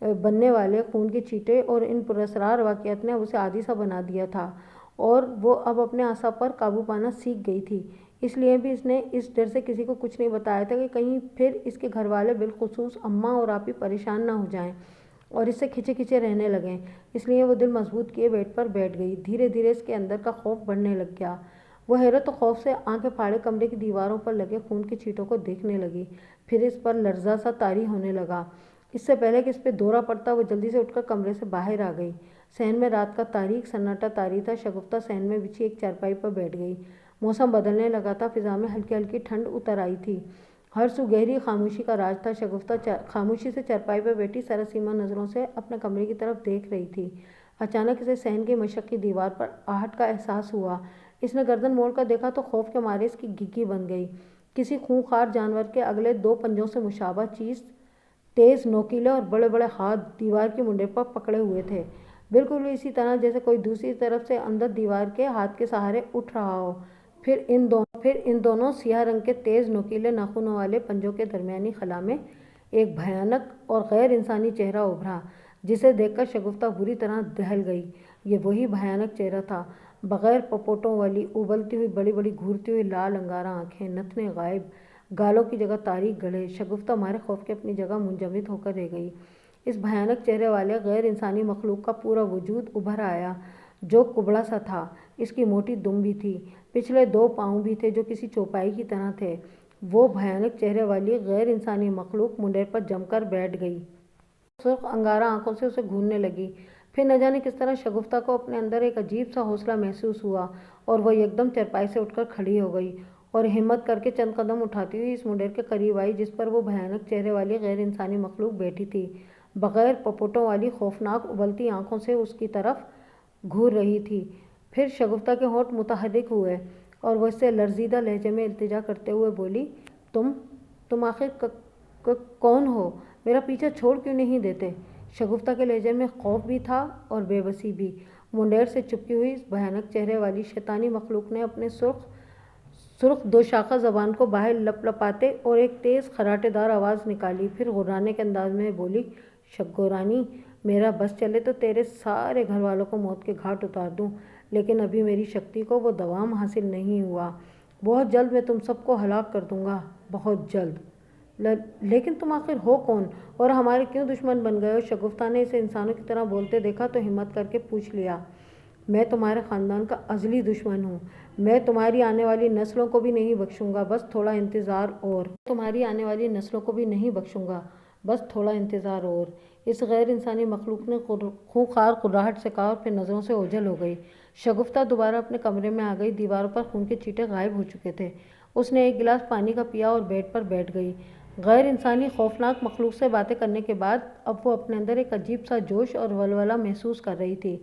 بننے والے خون کے چیٹے اور ان پراسرار واقعات نے اسے عادی سا بنا دیا تھا، اور وہ اب اپنے اعصاب پر قابو پانا سیکھ گئی تھی۔ اس لیے بھی اس نے اس ڈر سے کسی کو کچھ نہیں بتایا تھا کہ کہیں پھر اس کے گھر والے بالخصوص اماں اور آپی پریشان نہ ہو جائیں اور اس سے کھچے کھچے رہنے لگیں۔ اس لیے وہ دل مضبوط کیے بیڈ پر بیٹھ گئی۔ دھیرے دھیرے اس کے اندر کا خوف بڑھنے لگ گیا۔ وہ حیرت و خوف سے آنکھیں پھاڑے کمرے کی دیواروں پر لگے خون کے چھینٹوں کو دیکھنے لگی۔ پھر اس پر لرزہ سا طاری ہونے لگا۔ اس سے پہلے کہ اس پہ دورہ پڑتا وہ جلدی سے اٹھ کر کمرے سے باہر آ گئی۔ صحن میں رات کا تاریک سناٹا طاری تھا۔ شگفتہ صحن میں بچھی ایک چارپائی پر بیٹھ گئی۔ موسم بدلنے لگا تھا، فضا میں ہلکی ہلکی ٹھنڈ اتر آئی تھی، ہر سو گہری خاموشی کا راج تھا۔ شگفتہ خاموشی سے چارپائی پر بیٹھی سراسیمہ نظروں سے اپنے کمرے کی طرف دیکھ رہی تھی۔ اچانک اسے صحن کی مشرق کی دیوار پر آہٹ کا احساس ہوا۔ اس نے گردن موڑ کر دیکھا تو خوف کے مارے اس کی گھگی بن گئی۔ کسی خونخوار جانور کے اگلے دو پنجوں سے مشابہ چیز، تیز نوکیلے اور بڑے بڑے ہاتھ دیوار کی منڈے پر پکڑے ہوئے تھے، بالکل اسی طرح جیسے کوئی دوسری طرف سے اندر دیوار کے ہاتھ کے سہارے اٹھ رہا ہو۔ پھر ان دونوں سیاہ رنگ کے تیز نوکیلے ناخنوں والے پنجوں کے درمیانی خلا میں ایک بھیانک اور غیر انسانی چہرہ ابھرا، جسے دیکھ کر شگفتہ بری طرح دہل گئی۔ یہ وہی بھیانک چہرہ تھا، بغیر پپوٹوں والی ابلتی ہوئی بڑی بڑی گھورتی ہوئی لال انگارہ آنکھیں، نتنے غائب گالوں کی جگہ تاریک گڑھے۔ شگفتہ مارے خوف کے اپنی جگہ منجمد ہو کر رہ گئی۔ اس بھیانک چہرے والے غیر انسانی مخلوق کا پورا وجود ابھر آیا، جو کبڑا سا تھا۔ اس کی موٹی دم بھی تھی، پچھلے دو پاؤں بھی تھے جو کسی چوپائی کی طرح تھے۔ وہ بھیانک چہرے والی غیر انسانی مخلوق منڈیر پر جم کر بیٹھ گئی۔ سرخ انگارہ آنکھوں سے اسے گھورنے لگی۔ پھر نہ جانے کس طرح شگفتہ کو اپنے اندر ایک عجیب سا حوصلہ محسوس ہوا، اور وہ یکدم چارپائی سے اٹھ کر کھڑی ہو گئی اور ہمت کر کے چند قدم اٹھاتی ہوئی اس منڈیر کے قریب آئی جس پر وہ بھیانک چہرے والی غیر انسانی مخلوق بیٹھی تھی، بغیر پپوٹوں والی خوفناک ابلتی آنکھوں سے اس کی طرف گھور رہی تھی۔ پھر شگفتہ کے ہونٹ متحرک ہوئے اور وہ اس سے لرزیدہ لہجے میں التجا کرتے ہوئے بولی، تم آخر کون ہو؟ میرا پیچھا چھوڑ کیوں نہیں دیتے؟ شگفتہ کے لہجے میں خوف بھی تھا اور بے بسی بھی۔ منڈیر سے چپکی ہوئی اس بھیانک چہرے والی شیطانی مخلوق نے اپنے سرخ دو شاخہ زبان کو باہر لپاتے اور ایک تیز خراٹے دار آواز نکالی۔ پھر غرانے کے انداز میں بولی، شگو رانی، میرا بس چلے تو تیرے سارے گھر والوں کو موت کے گھاٹ اتار دوں، لیکن ابھی میری شکتی کو وہ دوام حاصل نہیں ہوا۔ بہت جلد میں تم سب کو ہلاک کر دوں گا، بہت جلد۔ لیکن تم آخر ہو کون اور ہمارے کیوں دشمن بن گئے ہو؟ شگفتہ نے اسے انسانوں کی طرح بولتے دیکھا تو ہمت کر کے پوچھ لیا، میں تمہارے خاندان کا ازلی دشمن ہوں۔ میں تمہاری آنے والی نسلوں کو بھی نہیں بخشوں گا، بس تھوڑا انتظار اور۔ تمہاری آنے والی نسلوں کو بھی نہیں بخشوں گا، بس تھوڑا انتظار اور۔ اس غیر انسانی مخلوق نے خونخوار کراہٹ سے کہا اور پھر نظروں سے اوجھل ہو گئی۔ شگفتہ دوبارہ اپنے کمرے میں آ گئی۔ دیواروں پر خون کے چیٹے غائب ہو چکے تھے۔ اس نے ایک گلاس پانی کا پیا اور بیڈ پر بیٹھ گئی۔ غیر انسانی خوفناک مخلوق سے باتیں کرنے کے بعد اب وہ اپنے اندر ایک عجیب سا جوش اور ولولہ محسوس کر رہی تھی۔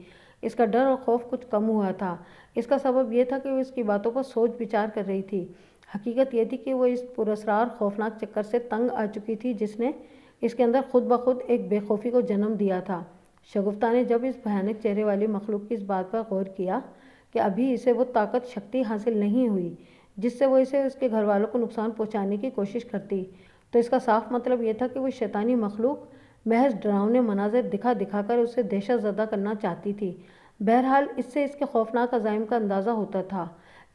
اس کا ڈر اور خوف کچھ کم ہوا تھا۔ اس کا سبب یہ تھا کہ وہ اس کی باتوں پر سوچ بچار کر رہی تھی۔ حقیقت یہ تھی کہ وہ اس پراسرار خوفناک چکر سے تنگ آ چکی تھی جس نے اس کے اندر خود بخود ایک بے خوفی کو جنم دیا تھا۔ شگفتہ نے جب اس بھیانک چہرے والی مخلوق کی اس بات پر غور کیا کہ ابھی اسے وہ طاقت شکتی حاصل نہیں ہوئی جس سے وہ اسے اس کے گھر والوں کو نقصان پہنچانے کی کوشش کرتی، تو اس کا صاف مطلب یہ تھا کہ وہ شیطانی مخلوق محض ڈراؤنے مناظر دکھا دکھا کر اسے دہشت زدہ کرنا چاہتی تھی۔ بہرحال اس سے اس کے خوفناک عزائم کا اندازہ ہوتا تھا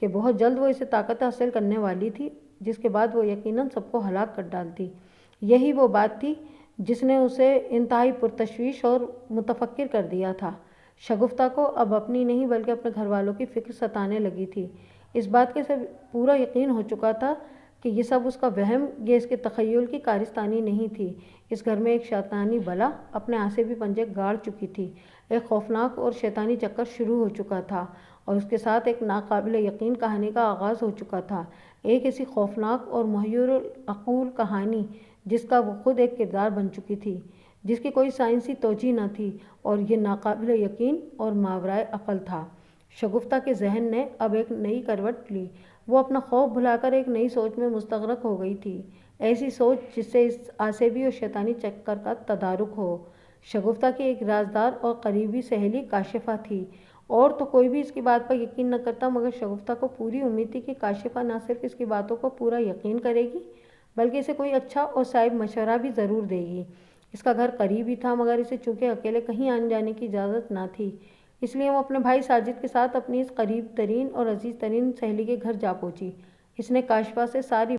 کہ بہت جلد وہ اسے طاقت حاصل کرنے والی تھی جس کے بعد وہ یقیناً سب کو ہلاک کر ڈالتی۔ یہی وہ بات تھی جس نے اسے انتہائی پرتشویش اور متفکر کر دیا تھا۔ شگفتہ کو اب اپنی نہیں بلکہ اپنے گھر والوں کی فکر ستانے لگی تھی۔ اس بات کے سے پورا یقین ہو چکا تھا کہ یہ سب اس کا وہم، یہ اس کے تخیل کی کارستانی نہیں تھی۔ اس گھر میں ایک شیطانی بلا اپنے آسیبی پنجے گاڑ چکی تھی، ایک خوفناک اور شیطانی چکر شروع ہو چکا تھا اور اس کے ساتھ ایک ناقابل یقین کہانی کا آغاز ہو چکا تھا، ایک ایسی خوفناک اور محیر العقول کہانی جس کا وہ خود ایک کردار بن چکی تھی، جس کی کوئی سائنسی توجیہ نہ تھی، اور یہ ناقابل یقین اور ماورائے عقل تھا۔ شگفتہ کے ذہن نے اب ایک نئی کروٹ لی۔ وہ اپنا خوف بھلا کر ایک نئی سوچ میں مستغرق ہو گئی تھی، ایسی سوچ جس سے اس آسیبی اور شیطانی چکر کا تدارک ہو۔ شگفتہ کی ایک رازدار اور قریبی سہیلی کاشفہ تھی، اور تو کوئی بھی اس کی بات پر یقین نہ کرتا، مگر شگفتہ کو پوری امید تھی کہ کاشفہ نہ صرف اس کی باتوں پر پورا یقین کرے گی بلکہ اسے کوئی اچھا اور صائب مشورہ بھی ضرور دے گی۔ اس کا گھر قریب ہی تھا، مگر اسے چونکہ اکیلے کہیں آنے جانے کی اجازت نہ تھی، اس لیے وہ اپنے بھائی ساجد کے ساتھ اپنی اس قریب ترین اور عزیز ترین سہیلی کے گھر جا پہنچی۔ اس نے کاشفا سے ساری